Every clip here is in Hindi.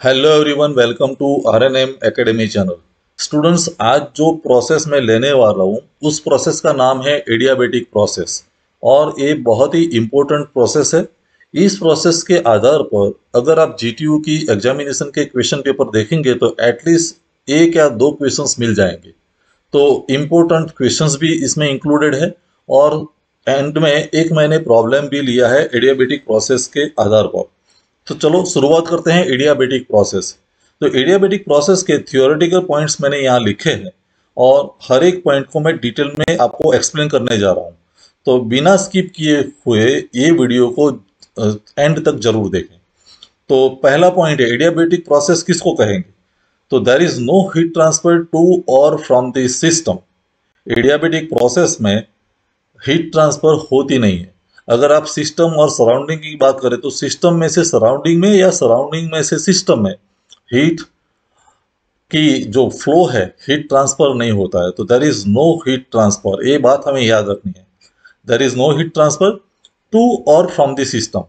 Hello everyone, welcome to RNM academy channel. Students, आज जो प्रोसेस मैं लेने वाला हूँ उस प्रोसेस का नाम है एडियाबेटिक प्रोसेस और ये बहुत ही इम्पोर्टेंट प्रोसेस है। इस प्रोसेस के आधार पर अगर आप जीटीयू की एग्जामिनेशन के क्वेश्चन पेपर देखेंगे तो एटलीस्ट एक या दो क्वेश्चंस मिल जाएंगे। तो इम्पोर्टेंट क्वेश्चंस भी इसमें इंक्लूडेड है और एंड में एक मैंने प्रॉब्लम भी लिया है एडियाबेटिक प्रोसेस के आधार पर। तो चलो शुरुआत करते हैं एडियाबेटिक प्रोसेस। तो एडियाबेटिक प्रोसेस के थियोरेटिकल पॉइंट्स मैंने यहाँ लिखे हैं और हर एक पॉइंट को मैं डिटेल में आपको एक्सप्लेन करने जा रहा हूँ। तो बिना स्किप किए हुए ये वीडियो को एंड तक जरूर देखें। तो पहला पॉइंट है, एडियाबेटिक प्रोसेस किसको कहेंगे? तो there is no heat transfer to और from the system. Adiabatic process में हीट ट्रांसफर होती नहीं है। अगर आप सिस्टम और सराउंडिंग की बात करें तो सिस्टम में से सराउंडिंग में या सराउंडिंग में से सिस्टम में हीट की जो फ्लो है, हीट ट्रांसफर नहीं होता है। तो there is no heat transfer, ये बात हमें याद रखनी है। There is no heat transfer to और फ्रॉम द सिस्टम।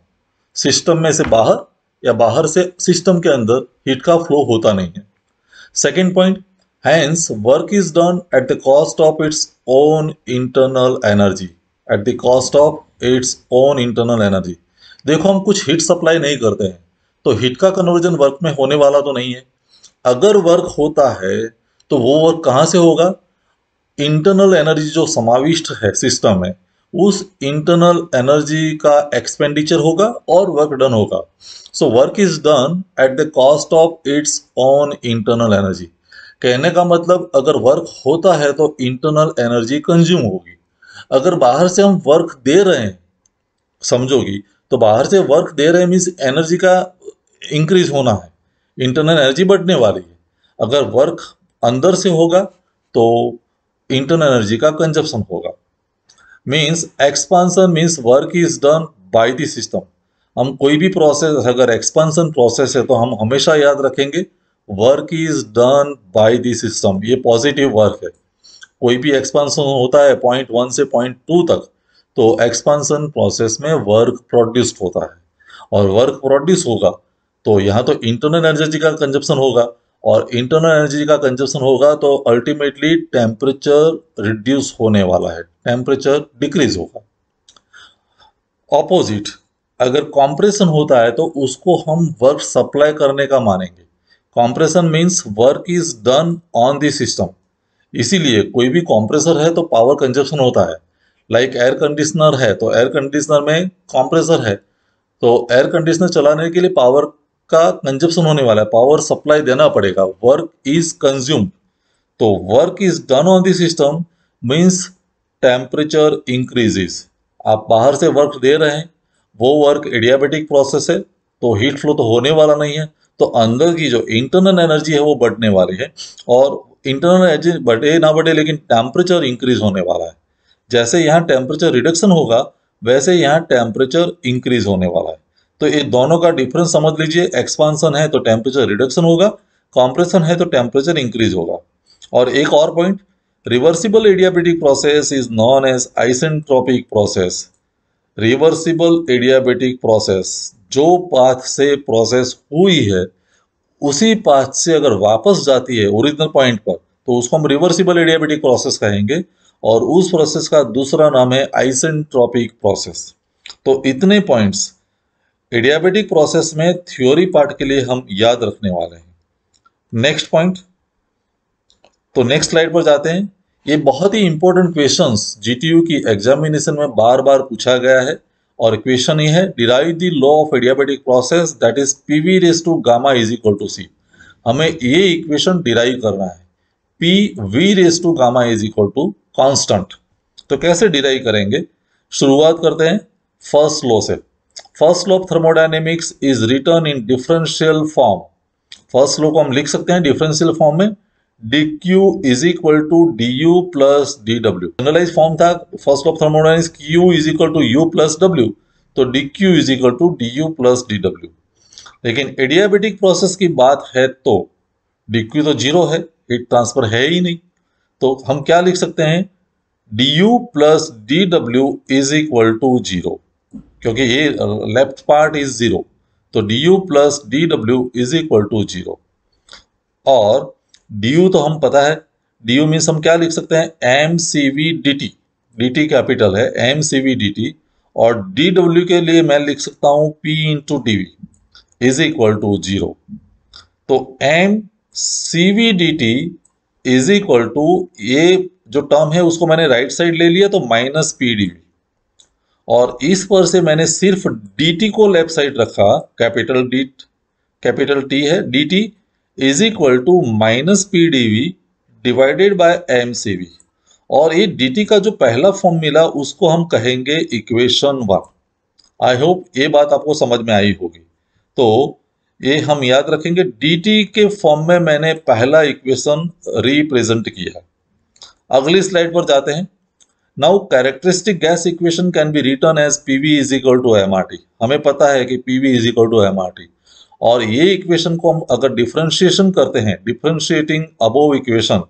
सिस्टम में से बाहर या बाहर से सिस्टम के अंदर हीट का फ्लो होता नहीं है। Second point, hence work is done at the cost of its own internal energy, at the cost of its own internal energy। देखो, हम कुछ हीट सप्लाई नहीं करते हैं तो हीट का कन्वर्जन वर्क में होने वाला तो नहीं है। अगर वर्क होता है तो वो वर्क कहाँ से होगा? इंटरनल एनर्जी जो समाविष्ट है सिस्टम में, उस इंटरनल एनर्जी का एक्सपेंडिचर होगा और वर्क डन होगा। So work is done at the cost of its own internal energy. कहने का मतलब, अगर वर्क होता है तो इंटरनल एनर्जी कंज्यूम होगी। अगर बाहर से हम वर्क दे रहे हैं, समझोगी, तो बाहर से वर्क दे रहे हैं मीन्स एनर्जी का इंक्रीज होना है, इंटरनल एनर्जी बढ़ने वाली है। अगर वर्क अंदर से होगा तो इंटरनल एनर्जी का कंजप्शन होगा। Means expansion means work is done by the system. हम कोई भी प्रोसेस, अगर एक्सपांसन प्रोसेस है तो हम हमेशा याद रखेंगे work is done by the system. ये पॉजिटिव वर्क है। कोई भी एक्सपांसन होता है पॉइंट वन से पॉइंट टू तक, तो एक्सपांसन प्रोसेस में वर्क प्रोड्यूस्ड होता है और वर्क प्रोड्यूस होगा तो यहाँ तो इंटरनल एनर्जी का कंजप्शन होगा और इंटरनल एनर्जी का कंजप्शन होगा तो अल्टीमेटली टेम्परेचर रिड्यूस होने वाला है, टेम्परेचर डिक्रीज होगा। ऑपोजिट, अगर कॉम्प्रेशन होता है तो उसको हम वर्क सप्लाई करने का मानेंगे। Compression means work is done on the system. इसीलिए कोई भी कॉम्प्रेसर है तो पावर कंजप्शन होता है। लाइक एयर कंडीशनर है तो एयर कंडीशनर में कॉम्प्रेसर है तो एयर कंडीशनर चलाने के लिए पावर का कंजप्शन होने वाला है, पावर सप्लाई देना पड़ेगा, वर्क इज कंज्यूम्ड। तो work is done on the system means temperature increases. आप बाहर से वर्क दे रहे हैं, वो वर्क एडियाबेटिक प्रोसेस है तो हीट फ्लो तो होने वाला नहीं है, तो अंदर की जो इंटरनल एनर्जी है वो बढ़ने वाली है और इंटरनल एनर्जी बढ़े ना बढ़े लेकिन टेम्परेचर इंक्रीज होने वाला है। जैसे यहाँ टेम्परेचर रिडक्शन होगा वैसे यहाँ टेम्परेचर इंक्रीज होने वाला है। तो ये दोनों का डिफरेंस समझ लीजिए, एक्सपांसन है तो टेम्परेचर रिडक्शन होगा, कॉम्प्रेशन है तो टेम्परेचर इंक्रीज होगा। और एक और point, reversible adiabatic process is known as isentropic process. Reversible adiabatic process, जो पाथ से प्रोसेस हुई है उसी पाथ से अगर वापस जाती है ओरिजिनल पॉइंट पर तो उसको हम रिवर्सिबल एडियाबेटिक प्रोसेस कहेंगे और उस प्रोसेस का दूसरा नाम है आइसेंट्रोपिक प्रोसेस। तो इतने पॉइंट्स एडियाबेटिक प्रोसेस में थ्योरी पार्ट के लिए हम याद रखने वाले हैं। नेक्स्ट पॉइंट, तो नेक्स्ट स्लाइड पर जाते हैं। ये बहुत ही इंपॉर्टेंट क्वेश्चंस जीटीयू की एग्जामिनेशन में बार बार पूछा गया है और क्वेश्चन ये है, derive the law of adiabatic process that is PV raise to gamma is equal to C. हमें ये इक्वेशन डिराइव करना है, P V raise to gamma is equal to constant. तो कैसे डिराइव करेंगे? शुरुआत करते हैं फर्स्ट लॉ से। First law of thermodynamics is written in differential form. First law को हम लिख सकते हैं डिफरेंशियल फॉर्म में, dq is equal to du plus dw। Generalise form था first of thermodynamics, q is equal to u plus w, तो dq is equal to du plus dw। लेकिन एडियाबेटिक प्रोसेस की बात है तो dq तो जीरो है, हीट ट्रांसफर है ही नहीं, तो हम क्या लिख सकते हैं? du plus dw is equal to zero, क्योंकि ये लेफ्ट पार्ट इज जीरो तो D U plus D W is equal to 0। और डी यू तो हम पता है, डी यू मीन्स हम क्या लिख सकते हैं, M C V D T, D T capital है, M C V D T. और डी डब्ल्यू के लिए मैं लिख सकता हूं P into D V is equal to 0। तो M C V D T is equal to, ये जो टर्म है उसको मैंने राइट साइड ले लिया तो माइनस पी डी वी, और इस पर से मैंने सिर्फ डी टी को लेफ्ट साइड रखा, कैपिटल टी है, D T is equal to minus P D V divided by M C V. और ये डी टी का जो पहला फॉर्म मिला उसको हम कहेंगे इक्वेशन 1। आई होप ये बात आपको समझ में आई होगी। तो ये हम याद रखेंगे, डी टी के फॉर्म में मैंने पहला इक्वेशन रिप्रेजेंट किया। अगली स्लाइड पर जाते हैं। Now characteristic gas equation can be written as PV is equal to M R T. हमें पता है कि PV is equal to M R T, और ये इक्वेशन को हम अगर डिफरेंशिएशन करते हैं, डिफरेंशिएटिंग अबोव इक्वेशन,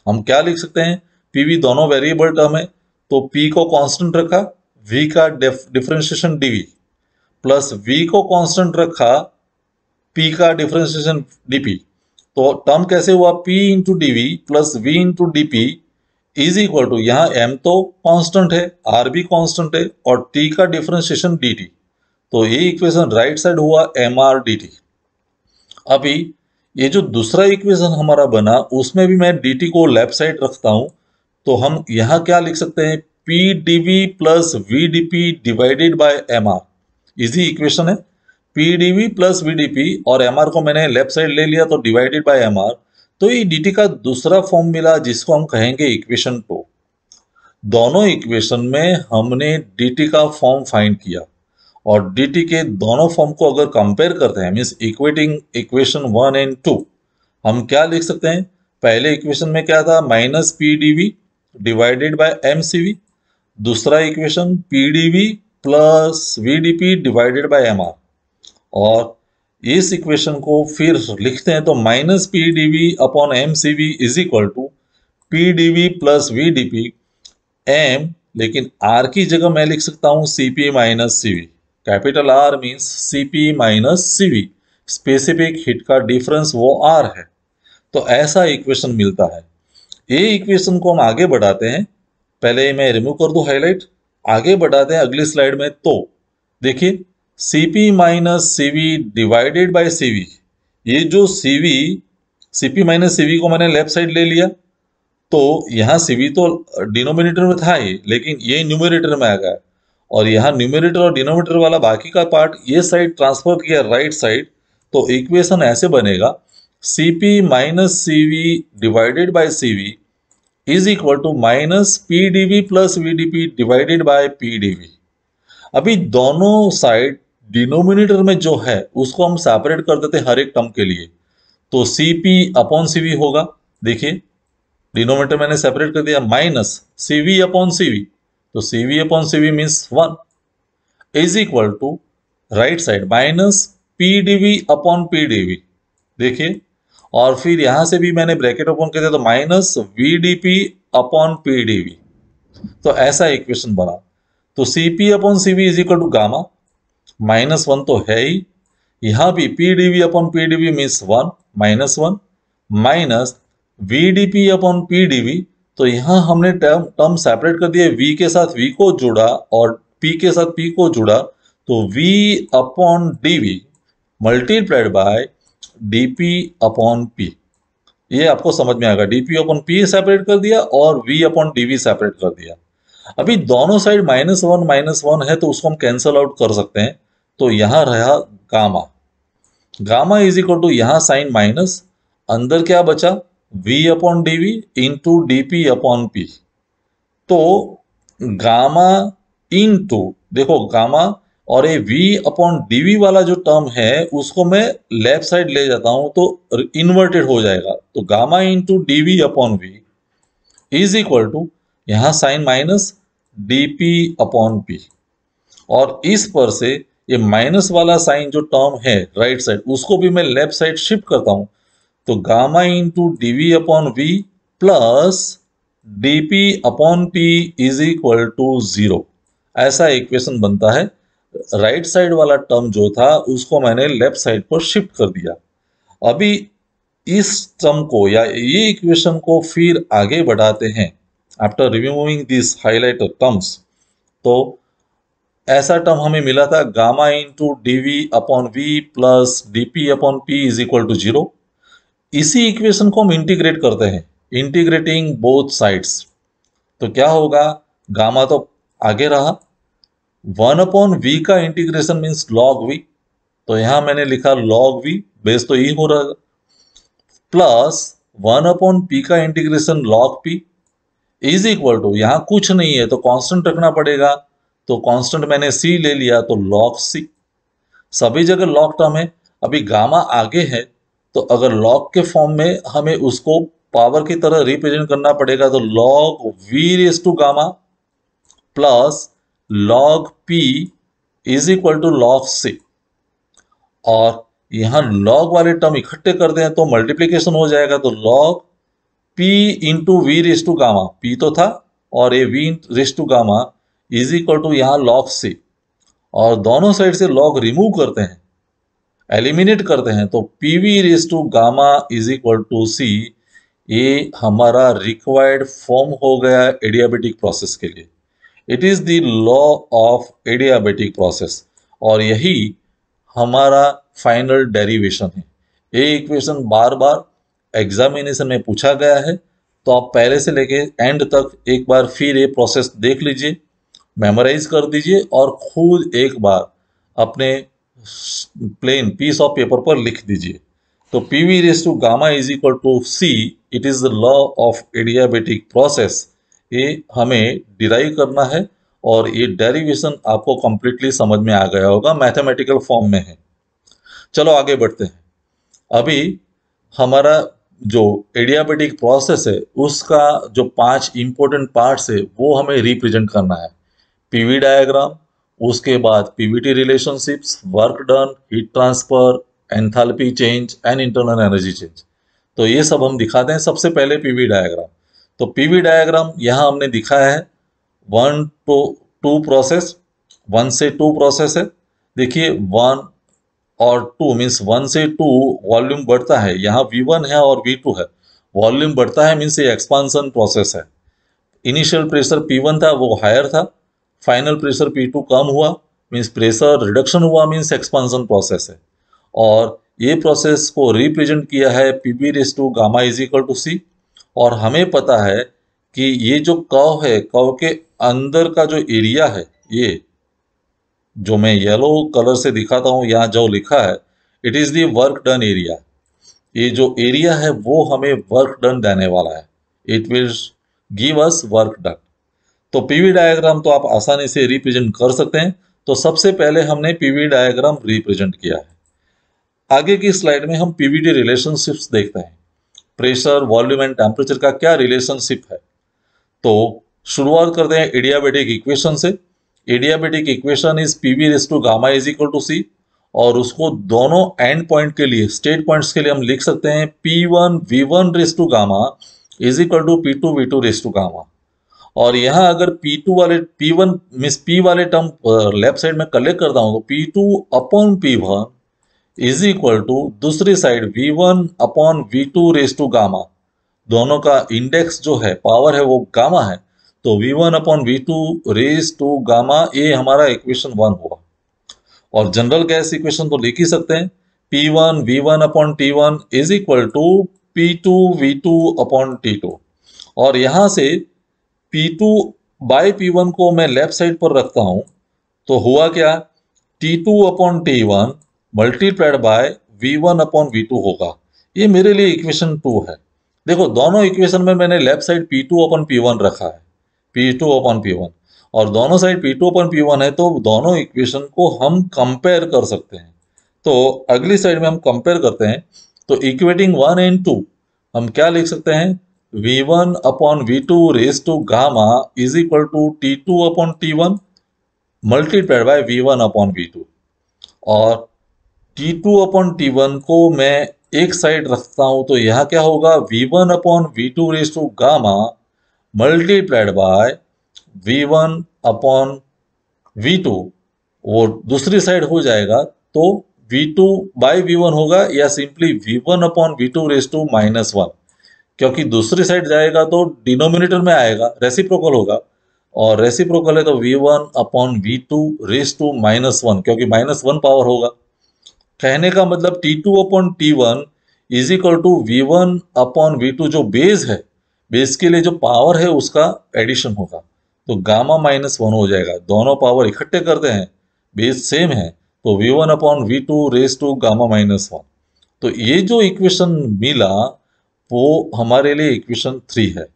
हम क्या लिख सकते हैं, पीवी दोनों वेरिएबल टर्म है तो पी को कांस्टेंट रखा, वी का डिफरेंशिएशन डीवी, प्लस वी को कांस्टेंट रखा, पी का डिफरेंशिएशन डीपी। तो टर्म कैसे हुआ, P into DV plus V into DP is equal to, यहाँ एम तो कांस्टेंट है, आर भी कांस्टेंट है, और टी का डिफरेंशिएशन डी टी। तो ये इक्वेशन राइट साइड हुआ एम आर डी टी। अभी ये जो दूसरा इक्वेशन हमारा बना उसमें भी मैं डी टी को लेफ्ट साइड रखता हूं, तो हम यहाँ क्या लिख सकते हैं, P D V plus V D P divided by M R. Easy equation है, P D V plus V D P, और एम आर को मैंने लेफ्ट साइड ले लिया तो डिवाइडेड बाय एम आर। तो ये डी टी का दूसरा फॉर्म मिला जिसको हम कहेंगे इक्वेशन 2। दोनों इक्वेशन में हमने डी टी का फॉर्म फाइंड किया, और डी टी के दोनों फॉर्म को अगर कंपेयर करते हैं, मीन्स इक्वेटिंग इक्वेशन 1 एंड 2, हम क्या लिख सकते हैं, पहले इक्वेशन में क्या था, minus P D V divided by M C V, दूसरा equation P D V plus V D P divided by M R. और इस इक्वेशन को फिर लिखते हैं तो minus P D V upon M C V is equal to P D V plus V D P M, लेकिन आर की जगह मैं लिख सकता हूं C P minus C V. Capital R means सी P minus C V, specific heat का डिफरेंस वो आर है। तो ऐसा इक्वेशन मिलता है। ये इक्वेशन को हम आगे बढ़ाते हैं, पहले मैं रिमूव कर दूं हाईलाइट, आगे बढ़ाते हैं अगली स्लाइड में। तो देखिए C P minus C V divided by C V, ये जो C V, C P minus C V को मैंने लेफ्ट साइड ले लिया, तो यहाँ सी वी तो डिनोमिनेटर में था ही, लेकिन ये न्यूमरेटर में आ गया, और यहाँ न्यूमरेटर और डिनोमिनेटर वाला बाकी का पार्ट ये साइड ट्रांसफर किया राइट साइड। तो इक्वेशन ऐसे बनेगा, C P minus C V divided by C V is equal to minus P D V plus V D P divided by P D V. अभी दोनों साइड डिनोमिनेटर में जो है उसको हम सेपरेट कर देते हैं हर एक टर्म के लिए, तो C P upon C V होगा। देखिए डिनोमिनेटर मैंने सेपरेट कर दिया, minus C V upon C V, तो C V upon C V means 1 is equal to right side minus P D V upon P D V. देखिए, और फिर यहां से भी मैंने ब्रैकेट ओपन कर दिया तो minus V D P upon P D V. तो ऐसा इक्वेशन बना। तो C P upon C V is equal to gamma, -1 तो है ही, यहां भी P D V upon P D V means 1 -1 minus V D P upon P D V. तो यहां हमने टर्म सेपरेट कर दिया, v के साथ v को जुड़ा और p के साथ p को जुड़ा, तो v upon D V multiplied by D P upon p। ये आपको समझ में आएगा, D P upon p separate कर दिया और v upon D V separate कर दिया। अभी दोनों साइड -1 है तो उसको हम कैंसल आउट कर सकते हैं, तो यहां रहा gamma, gamma is equal to यहां साइन माइनस, अंदर क्या बचा, v upon D V into D P upon P. तो गामा इंटू, देखो गामा और ये v अपॉन डी वी वाला जो टर्म है उसको मैं लेफ्ट साइड ले जाता हूं तो इन्वर्टेड हो जाएगा, तो gamma into D V upon V is equal to यहां sign minus D P upon P, और इस पर से ये माइनस वाला साइन जो टर्म है राइट साइड उसको भी मैं लेफ्ट साइड शिफ्ट करता हूं, तो gamma into D V upon V plus D P upon P is equal to 0। ऐसा इक्वेशन बनता है राइट साइड वाला टर्म जो था उसको मैंने लेफ्ट साइड पर शिफ्ट कर दिया। अभी इस टर्म को या ये इक्वेशन को फिर आगे बढ़ाते हैं after removing this highlighted terms. तो ऐसा टर्म हमें मिला था gamma into D V upon V plus D P upon P is equal to zero. इसी इक्वेशन को हम इंटीग्रेट करते हैं, इंटीग्रेटिंग बोथ साइड्स। तो क्या होगा, गामा तो आगे रहा, 1/v का इंटीग्रेशन मीन्स log v, तो यहां मैंने लिखा log v, बेस तो ये हो रहा, प्लस 1/p का integration log p is equal to, यहां कुछ नहीं है तो कांस्टेंट रखना पड़ेगा, तो कांस्टेंट मैंने c ले लिया तो log c। सभी जगह log टर्म है। अभी गामा आगे है तो अगर log के फॉर्म में हमें उसको पावर की तरह रिप्रेजेंट करना पड़ेगा, तो log v raise to gamma plus log p is equal to log c। और यहां log वाले टर्म इकट्ठे कर दें तो मल्टीप्लीकेशन हो जाएगा, तो log p into V raise to gamma, p तो था और ये v raise to gamma is equal to यहाँ log c। और दोनों साइड से log रिमूव करते हैं, एलिमिनेट करते हैं, तो P V raise to gamma is equal to C. ये हमारा रिक्वायर्ड फॉर्म हो गया एडियाबेटिक प्रोसेस के लिए। It is the law of adiabatic process, और यही हमारा फाइनल डेरिवेशन है। ये इक्वेशन बार बार एग्जामिनेशन में पूछा गया है, तो आप पहले से लेके एंड तक एक बार फिर ये प्रोसेस देख लीजिए, मेमोराइज कर दीजिए और खुद एक बार अपने प्लेन पीस ऑफ पेपर पर लिख दीजिए। तो P V raise to gamma is equal to C, it is the law of adiabatic process. ये हमें डिराइव करना है और ये डेरिवेशन आपको कंप्लीटली समझ में आ गया होगा, मैथमेटिकल फॉर्म में है। चलो आगे बढ़ते हैं। अभी हमारा जो एडियाबेटिक प्रोसेस है उसका जो 5 इंपॉर्टेंट पार्ट्स है वो हमें रिप्रेजेंट करना है। पीवी डायग्राम, उसके बाद Pvt relationships, work done, heat transfer, enthalpy change and internal energy change. तो ये सब हम दिखाते हैं। सबसे पहले पीवी डायग्राम। तो पीवी डायग्राम यहाँ हमने दिखाया है 1 to 2 प्रोसेस, 1 से 2 प्रोसेस है। देखिए 1 और 2 मीन्स 1 से 2 वॉल्यूम बढ़ता है, यहाँ V1 है और V2 है, वॉल्यूम बढ़ता है मीन्स ये एक्सपांसन प्रोसेस है। इनिशियल प्रेशर P1 था वो हायर था, फाइनल प्रेशर P2 कम हुआ मीन्स प्रेशर रिडक्शन हुआ मीन्स एक्सपांसन प्रोसेस है। और ये प्रोसेस को रिप्रेजेंट किया है PV raise to gamma is equal to C. और हमें पता है कि ये जो कर्व है, कर्व के अंदर का जो एरिया है, ये जो मैं येलो कलर से दिखाता हूँ यहाँ जो लिखा है, it is the work done area. ये जो एरिया है वो हमें वर्क डन देने वाला है, it will give us work done. तो पीवी डायग्राम तो आप आसानी से रिप्रेजेंट कर सकते हैं। तो सबसे पहले हमने पीवी डायग्राम रिप्रेजेंट किया है। आगे की स्लाइड में हम पीवीटी रिलेशनशिप्स देखते हैं। प्रेशर, वॉल्यूम एंड टेम्परेचर का क्या रिलेशनशिप है। तो शुरुआत करते हैं एडियाबेटिक इक्वेशन से। Adiabatic equation is PV raise to gamma is equal to C, और उसको दोनों एंड पॉइंट के लिए, स्टेट पॉइंट्स के लिए हम लिख सकते हैं P1 V1 raise to gamma is equal to P2 V2 raise to gamma. और यहाँ अगर P2 वाले P1 मीन्स P वाले टर्म लेफ्ट साइड में कलेक्ट करता हूँ तो P2 upon P1 is equal to दूसरी साइड V1 upon V2 raise to gamma. दोनों का इंडेक्स जो है, पावर है, वो गामा है, तो V1 upon V2 raise to gamma, ये हमारा इक्वेशन 1 हुआ। और जनरल गैस इक्वेशन तो लिख ही सकते हैं, P1 V1 upon T1 is equal to P2 V2 upon T2। और यहाँ से P2 बाय P1 को मैं लेफ्ट साइड पर रखता हूँ, तो हुआ क्या, T2 upon T1 multiplied by V1 upon V2 होगा। ये मेरे लिए इक्वेशन 2 है। देखो दोनों इक्वेशन में मैंने left side P2 upon P1 रखा है, P2 अपॉन P1, और दोनों साइड P2 अपॉन P1 है, तो दोनों इक्वेशन को हम कंपेयर कर सकते हैं। तो अगली साइड में हम कंपेयर करते हैं, तो इक्वेटिंग 1 एंड 2 हम क्या लिख सकते हैं, V1 upon V2 raise to gamma is equal to T2 upon T1 multiplied by V1 upon V2। और T2 अपॉन T1 को मैं एक साइड रखता हूं, तो यहाँ क्या होगा, V1 upon V2 raise to gamma multiplied by V1 upon V2 वो दूसरी साइड हो जाएगा तो V2 बाई V1 होगा या simply V1 upon V2 raise to -1, क्योंकि दूसरी साइड जाएगा तो डिनोमिनेटर में आएगा, रेसिप्रोकल होगा, और रेसिप्रोकल है तो V1 upon V2 raise to -1, क्योंकि -1 पावर होगा। कहने का मतलब T2 upon T1 is equal to V1 upon V2, जो बेस है, बेस के लिए जो पावर है उसका एडिशन होगा, तो गामा -1 हो जाएगा। दोनों पावर इकट्ठे करते हैं, बेस सेम है, तो V1 upon V2 raise to gamma -1। तो ये जो इक्वेशन मिला वो हमारे लिए इक्वेशन 3 है,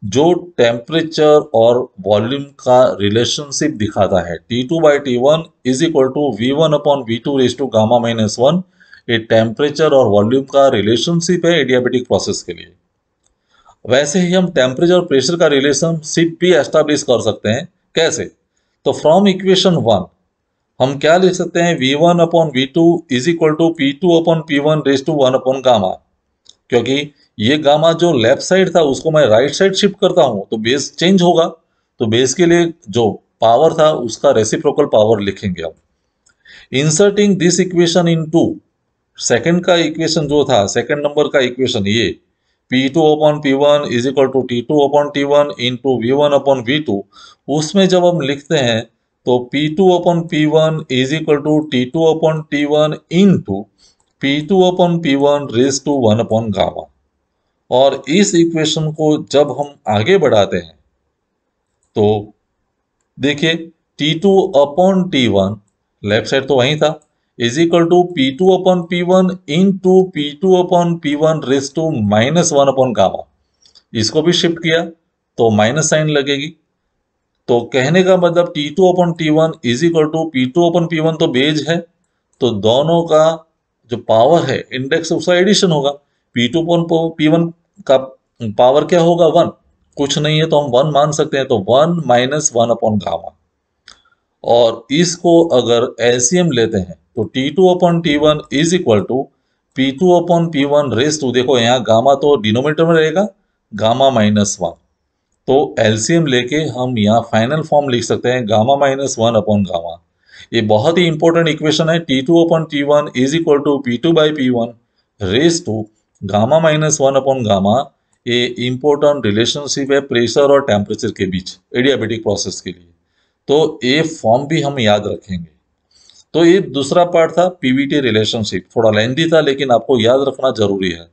जो टेम्परेचर और वॉल्यूम का रिलेशनशिप दिखाता है। T2 by T1 is equal to V1 upon V2 raise to gamma -1। ये टेम्परेचर और वॉल्यूम का रिलेशनशिप है एडियाबेटिक प्रोसेस के लिए। वैसे ही हम टेम्परेचर और प्रेशर का रिलेशनशिप भी एस्टैब्लिश कर सकते हैं। कैसे? तो फ्रॉम इक्वेशन 1 हम क्या लिख सकते हैं, V1 upon V2 is equal to P2 upon P1 raise to 1 upon gamma. क्योंकि ये गामा जो लेफ्ट साइड था उसको मैं राइट साइड शिफ्ट करता हूं तो बेस चेंज होगा, तो बेस के लिए जो पावर था उसका रेसिप्रोकल पावर लिखेंगे हम। Inserting this equation into second का इक्वेशन जो था, सेकंड नंबर का इक्वेशन, ये P2 upon P1 is equal to T2 upon T1 into V1 upon V2, उसमें जब हम लिखते हैं तो P2 upon P1 is equal to T2 upon T1 into P2 upon P1 raise to 1 upon gamma. और इस इक्वेशन को जब हम आगे बढ़ाते हैं तो देखिए T2 upon T1, left side तो वहीं था, is equal to P2 upon P1 into P2 upon P1 raise to -1 upon gamma. इसको भी शिफ्ट किया तो माइनस साइन लगेगी। तो कहने का मतलब T2 upon T1 is equal to P2 upon P1 तो बेज है, तो दोनों का जो पावर है इंडेक्स उसका एडिशन होगा। P2 अपॉन P1 का पावर क्या होगा, 1, कुछ नहीं है तो हम 1 मान सकते हैं, तो 1 -1 अपॉन गामा। और इसको अगर एलसीएम लेते हैं तो T2 upon T1 is equal to P2 upon P1 raise to, देखो यहाँ गामा तो डिनोमिनेटर में रहेगा, गामा -1, तो एलसीएम लेके हम यहाँ फाइनल फॉर्म लिख सकते हैं गामा -1 अपॉन गामा। ये बहुत ही इंपॉर्टेंट इक्वेशन है। T2 upon T1 is equal to P2 by P1 raise to gamma -1 upon gamma. ये इंपॉर्टेंट रिलेशनशिप है प्रेशर और टेम्परेचर के बीच एडियाबेटिक प्रोसेस के लिए, तो ये फॉर्म भी हम याद रखेंगे। तो ये दूसरा पार्ट था पीवीटी रिलेशनशिप, थोड़ा लेंथी था लेकिन आपको याद रखना जरूरी है।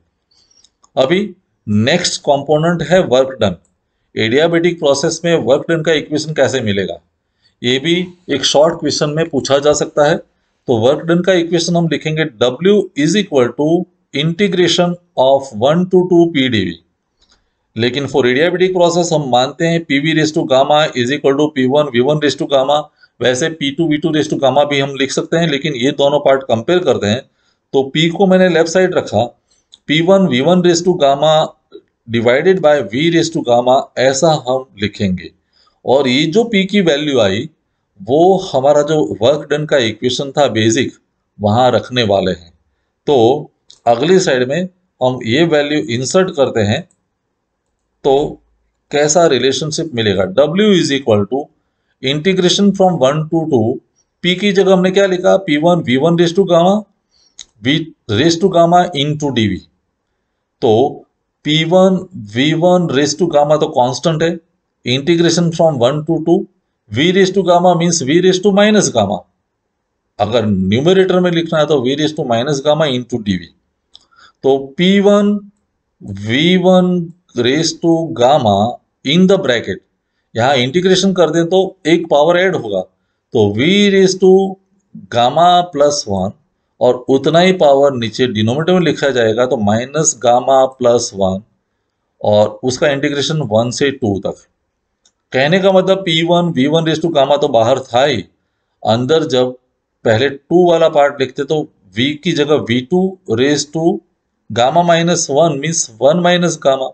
अभी नेक्स्ट कंपोनेंट है वर्क डन। एडियाबेटिक प्रोसेस में वर्क डन का इक्वेशन कैसे मिलेगा, ये भी एक शॉर्ट क्वेश्चन में पूछा जा सकता है। तो वर्क डन का इक्वेशन हम लिखेंगे W is equal to integration of 1 to 2 PdV। लेकिन फॉर एडियाबेटिक प्रोसेस हम मानते हैं PV raise to gamma is equal to P1 V1 raise to gamma. वैसे P2 V2 raise to gamma भी हम लिख सकते हैं, लेकिन ये दोनों पार्ट कंपेयर करते हैं तो P को मैंने लेफ्ट साइड रखा, P1 V1 raise to gamma divided by V raise to gamma, ऐसा हम लिखेंगे। और ये जो P की वैल्यू आई वो हमारा जो वर्क डन का इक्वेशन था बेसिक, वहां रखने वाले हैं। तो अगली साइड में हम ये वैल्यू इंसर्ट करते हैं तो कैसा रिलेशनशिप मिलेगा, W is equal to integration from 1 to 2, P की जगह हमने क्या लिखा, P1 V1 raise to gamma V raise to gamma into DV। तो P1 V1 raise to gamma तो कांस्टेंट है, integration from 1 to 2 V raise to gamma means V raise to minus gamma, अगर न्यूमरेटर में लिखना है तो V raise to minus gamma into DV। तो P1 V1 raise to gamma in the bracket, यहाँ इंटीग्रेशन कर दें तो एक पावर ऐड होगा, तो V रेस टू गामा +1, और उतना ही पावर नीचे डिनोमिनेटर में लिखा जाएगा तो माइनस गामा +1, और उसका इंटीग्रेशन 1 से 2 तक। कहने का मतलब P1 V1 raise to gamma तो बाहर था ही, अंदर जब पहले 2 वाला पार्ट लिखते तो V की जगह V2 raise to gamma -1 means 1 minus gamma,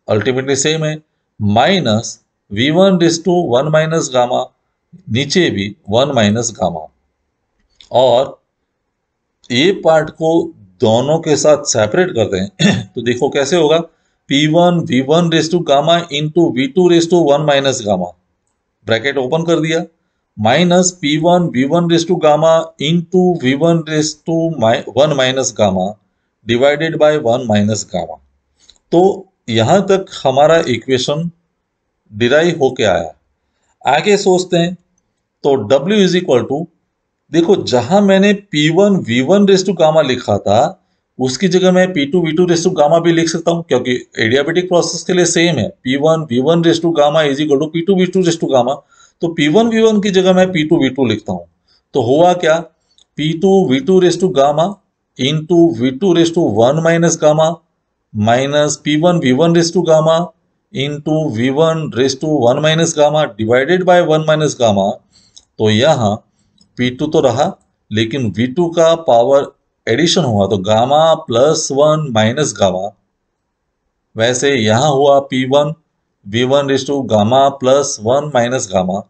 ultimately same है, minus V1 raise to 1 minus gamma, नीचे भी 1 माइनस गामा। और ये पार्ट को दोनों के साथ सेपरेट करते हैं तो देखो कैसे होगा, P1 V1 raise to gamma into V2 raise to 1 minus gamma, bracket open कर दिया, minus P1 V1 raise to gamma into V1 raise to 1 minus gamma divided by 1 minus gamma. तो यहां तक हमारा इक्वेशन डिराइव होके आया। आगे सोचते हैं तो W इज इक्वल टू, देखो जहां मैंने P1 V1 raise to gamma लिखा था उसकी जगह मैं P2 V2 raise to gamma भी लिख सकता हूं, क्योंकि एडियाबेटिक प्रोसेस के लिए सेम है। P1 V1 raise to gamma is equal to P2 V2 raise to gamma. तो P1 V1 की जगह मैं P2 V2 लिखता हूं। तो हुआ क्या, P2 V2 raise to gamma into V2 raise to 1 minus gamma minus P1 V1 raise to gamma into V1 raise to 1 minus gamma divided by 1 minus gamma. तो यहाँ P2 तो रहा, लेकिन V2 का पावर एडिशन हुआ तो गामा प्लस 1 माइनस गामा। वैसे यहाँ हुआ P1 V1 raise to gamma plus 1 minus gamma.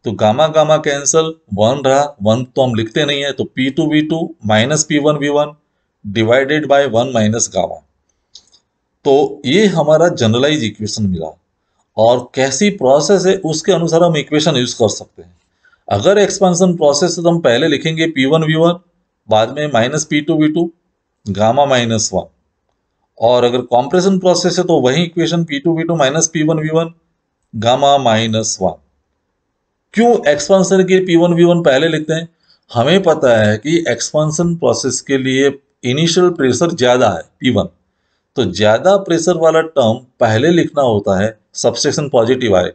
तो गामा गामा कैंसल, 1 रहा, 1 तो हम लिखते नहीं है, तो P2 V2 minus P1 V1 divided by 1 minus gamma. तो ये हमारा जनरलाइज इक्वेशन मिला। और कैसी प्रोसेस है उसके अनुसार हम इक्वेशन यूज कर सकते हैं। अगर एक्सपेंशन प्रोसेस है तो हम पहले लिखेंगे P1 V1, बाद में minus P2 V2 gamma minus 1। और अगर कॉम्प्रेशन प्रोसेस है तो वही equation P2 V2 minus P1 V1 gamma minus 1। क्यों एक्सपेंशन के P1 V1 पहले लिखते हैं? हमें पता है कि एक्सपेंशन प्रोसेस के लिए इनिशियल प्रेशर ज्यादा है P1, तो ज्यादा प्रेशर वाला टर्म पहले लिखना होता है, सबस्टेशन पॉजिटिव आए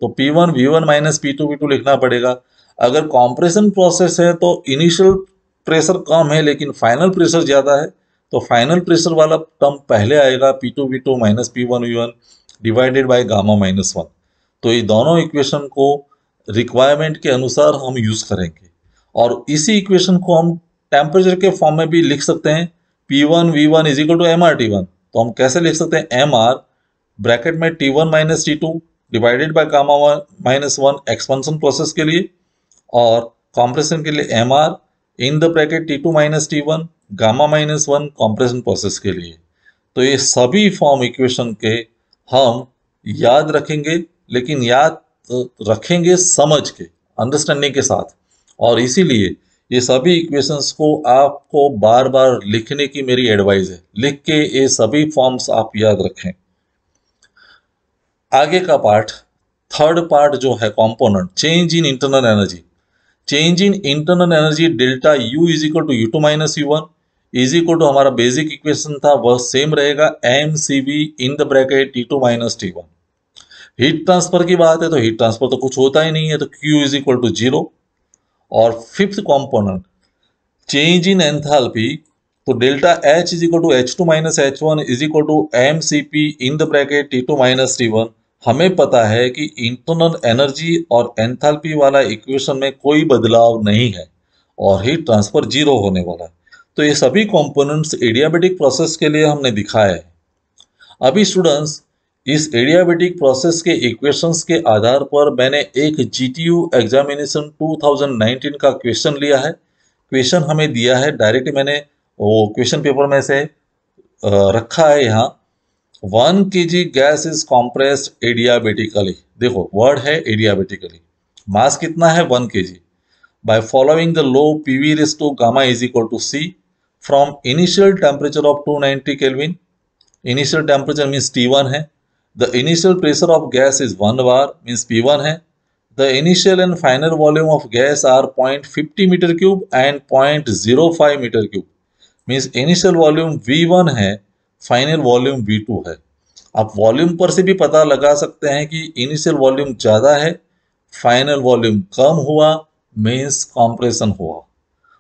तो P1 V1 minus P2 V2 लिखना पड़ेगा। अगर कॉम्प्रेशन प्रोसेस है तो इनिशियल प्रेशर कम है लेकिन फाइनल प्रेशर ज्यादा है, तो फाइनल प्रेशर वाला टर्म पहले आएगा P2 V2 minus P1 V1 divided by gamma minus 1। तो ये दोनों इक्वेशन को रिक्वायरमेंट के अनुसार हम यूज करेंगे। और इसी इक्वेशन को हम टेम्परेचर के फॉर्म में भी लिख सकते हैं, P1 V1 is equal to MR T1। तो हम कैसे लिख सकते हैं, MR ब्रैकेट में T1 minus T2 divided by gamma minus 1 expansion process के लिए, और कॉम्प्रेशन के लिए MR in the bracket T2 minus T1 gamma minus 1 compression process के लिए। तो ये सभी फॉर्म इक्वेशन के हम याद रखेंगे, लेकिन याद रखेंगे समझ के, अंडरस्टैंडिंग के साथ। और इसीलिए ये सभी इक्वेशंस को आपको बार बार लिखने की मेरी एडवाइस है, लिख के ये सभी फॉर्म्स आप याद रखें। आगे का पार्ट, थर्ड पार्ट जो है component, change in internal energy. Change in internal energy delta U is equal to U2 minus U1 is equal to, हमारा बेसिक इक्वेशन था वह सेम रहेगा, mCV in the bracket T2 minus T1। Heat transfer की बात है तो हीट ट्रांसफर तो कुछ होता ही नहीं है, तो Q इज इक्वल टू 0। और fifth component change in enthalpy, तो delta H is equal to H2 minus H1 is equal to mCp in the bracket T2 minus T1। हमें पता है कि इंटरनल एनर्जी और एंथैल्पी वाला इक्वेशन में कोई बदलाव नहीं है और हीट ट्रांसफर 0 होने वाला है। तो ये सभी कंपोनेंट्स एडियाबेटिक प्रोसेस के लिए हमने दिखाया है। अभी स्टूडेंट्स, इस एडियाबेटिक प्रोसेस के इक्वेशंस के आधार पर मैंने एक GTU एग्जामिनेशन 2019 का क्वेश्चन लिया है। क्वेश्चन हमें दिया है डायरेक्ट, मैंने वो क्वेश्चन पेपर में से रखा है यहाँ। 1 kg gas is compressed adiabatically, देखो वर्ड है एडियाबेटिकली, मास कितना है 1 kg, by following the law PV raise to gamma is equal to C from initial temperature of 290 kelvin. Initial temperature means T1 है, the initial pressure of gas is 1 bar means P1 है, the initial and final volume of gas are 0.50 meter cube and 0.05 meter cube means initial volume V1 है, फाइनल वॉल्यूम V2 है। आप वॉल्यूम पर से भी पता लगा सकते हैं कि इनिशियल वॉल्यूम ज़्यादा है, फाइनल वॉल्यूम कम हुआ मीन्स कॉम्प्रेशन हुआ,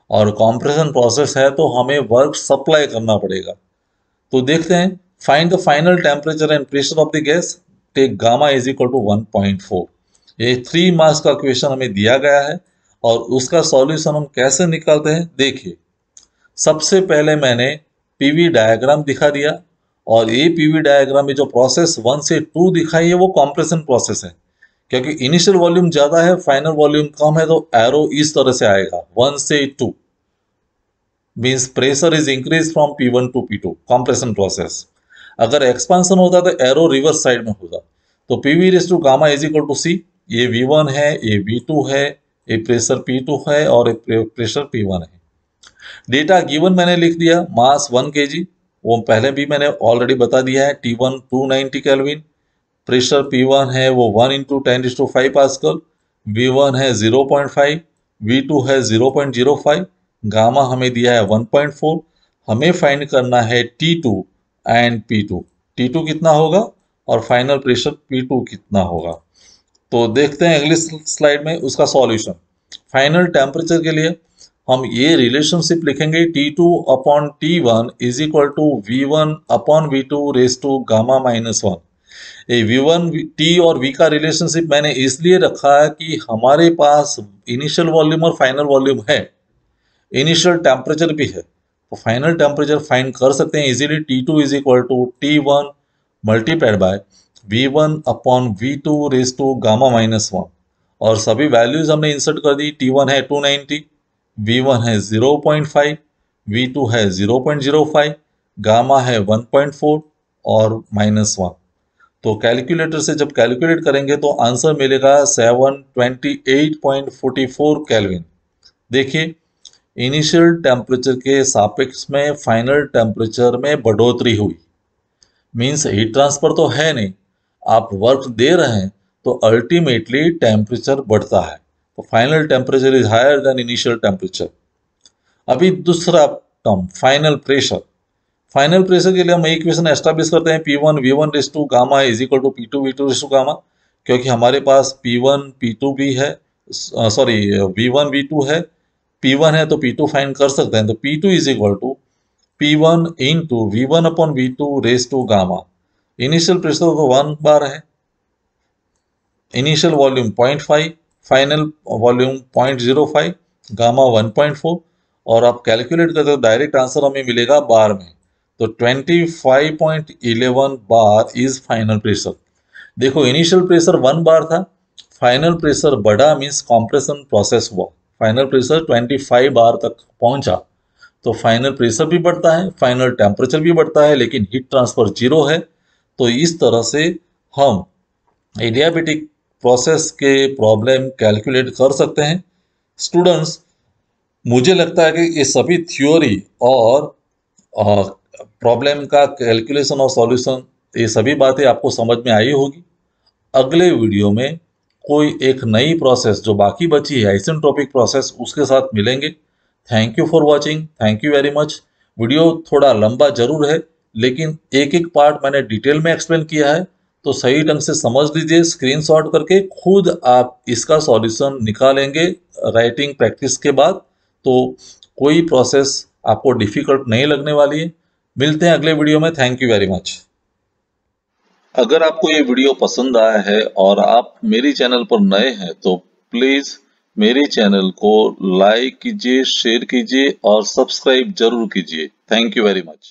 और कॉम्प्रेशन प्रोसेस है तो हमें वर्क सप्लाई करना पड़ेगा। तो देखते हैं, find the final temperature and pressure of the gas, take gamma is equal to 1.4। ये 3 मार्क्स का क्वेश्चन हमें दिया गया है और उसका सॉल्यूशन हम कैसे निकालते हैं देखिए। सबसे पहले मैंने पीवी डायग्राम दिखा दिया, और ये पीवी डायग्राम में जो प्रोसेस 1 से 2 दिखाई है वो कॉम्प्रेशन प्रोसेस है, क्योंकि इनिशियल वॉल्यूम ज्यादा है फाइनल वॉल्यूम कम है, तो एरो इस तरह से आएगा 1 से 2 means pressure is increase from P1 to P2 compression process. अगर एक्सपांसन होता तो एरो रिवर्स साइड में होगा, तो PV raise to gamma is equal to C, ये V1 है, ये V2 है, एक प्रेशर P2 है और एक प्रेशर P1 है। डेटा गिवन मैंने लिख दिया, मास 1 kg, वो पहले भी मैंने ऑलरेडी बता दिया है, T1 290 केल्विन, प्रेशर P1 है वो 1 इंटू 10⁵ पास्कल, V1 है 0.5, V2 है 0.05, गामा हमें दिया है 1.4। हमें फाइंड करना है T2 एंड P2, T2 कितना होगा और फाइनल प्रेशर P2 कितना होगा। तो देखते हैं अगली स्लाइड में उसका सॉल्यूशन। फाइनल टेम्परेचर के लिए हम ये रिलेशनशिप लिखेंगे, T2 upon T1 is equal to V1 upon V2 raise to gamma -1। ये V1 T और V का रिलेशनशिप मैंने इसलिए रखा है कि हमारे पास इनिशियल वॉल्यूम और फाइनल वॉल्यूम है, इनिशियल टेम्परेचर भी है, तो फाइनल टेम्परेचर फाइंड कर सकते हैं easily. T2 is equal to T1 multiplied by V1 upon V2 raise to gamma -1, और सभी वैल्यूज हमने इंसर्ट कर दी। T1 है 290, V1 है 0.5, V2 है 0.05, गामा है 1.4 और -1। तो कैलकुलेटर से जब कैलकुलेट करेंगे तो आंसर मिलेगा 728.44 केल्विन। देखिए, इनिशियल टेम्परेचर के सापेक्ष में फाइनल टेम्परेचर में बढ़ोतरी हुई, मीन्स हीट ट्रांसफर तो है नहीं, आप वर्क दे रहे हैं तो अल्टीमेटली टेम्परेचर बढ़ता है, तो final temperature is higher than initial temperature. अभी दूसरा term final pressure. Final pressure के लिए हम इक्वेशन एस्टैब्लिश करते हैं, P1 V1 raise to gamma is equal to P2 V2 raise to gamma, क्योंकि हमारे पास P1 P2 भी है, सॉरी V1 V2 है, P1 है तो P2 फाइंड कर सकते हैं, तो P2 is equal to P1 into V1 upon V2 raise to gamma. Initial pressure तो 1 बार है, initial volume 0.5, final volume 0.05, gamma 1.4, और आप कैलकुलेट करते हो डायरेक्ट आंसर हमें मिलेगा बार में, तो 25.11 बार इज फाइनल प्रेशर। देखो, इनिशियल प्रेशर 1 बार था, फाइनल प्रेशर बढ़ा मीन्स कॉम्प्रेशन प्रोसेस हुआ, फाइनल प्रेशर 25 बार तक पहुंचा, तो फाइनल प्रेशर भी बढ़ता है, फाइनल टेम्परेचर भी बढ़ता है, लेकिन हीट ट्रांसफर 0 है। तो इस तरह से हम एडियाबेटिक प्रोसेस के प्रॉब्लम कैलकुलेट कर सकते हैं। स्टूडेंट्स, मुझे लगता है कि ये सभी थ्योरी और प्रॉब्लम का कैलकुलेशन और सॉल्यूशन, ये सभी बातें आपको समझ में आई होगी। अगले वीडियो में कोई एक नई प्रोसेस जो बाकी बची है, आइसेंट्रोपिक प्रोसेस, उसके साथ मिलेंगे। Thank you for watching, thank you very much. Video थोड़ा लंबा जरूर है, लेकिन एक एक पार्ट मैंने डिटेल में एक्सप्लेन किया है, तो सही ढंग से समझ लीजिए, स्क्रीनशॉट करके खुद आप इसका सॉल्यूशन निकालेंगे राइटिंग प्रैक्टिस के बाद, तो कोई प्रोसेस आपको डिफिकल्ट नहीं लगने वाली है। मिलते हैं अगले वीडियो में, थैंक यू वेरी मच। अगर आपको ये वीडियो पसंद आया है और आप मेरी चैनल पर नए हैं तो प्लीज मेरे चैनल को लाइक कीजिए, शेयर कीजिए और सब्सक्राइब जरूर कीजिए। Thank you very much.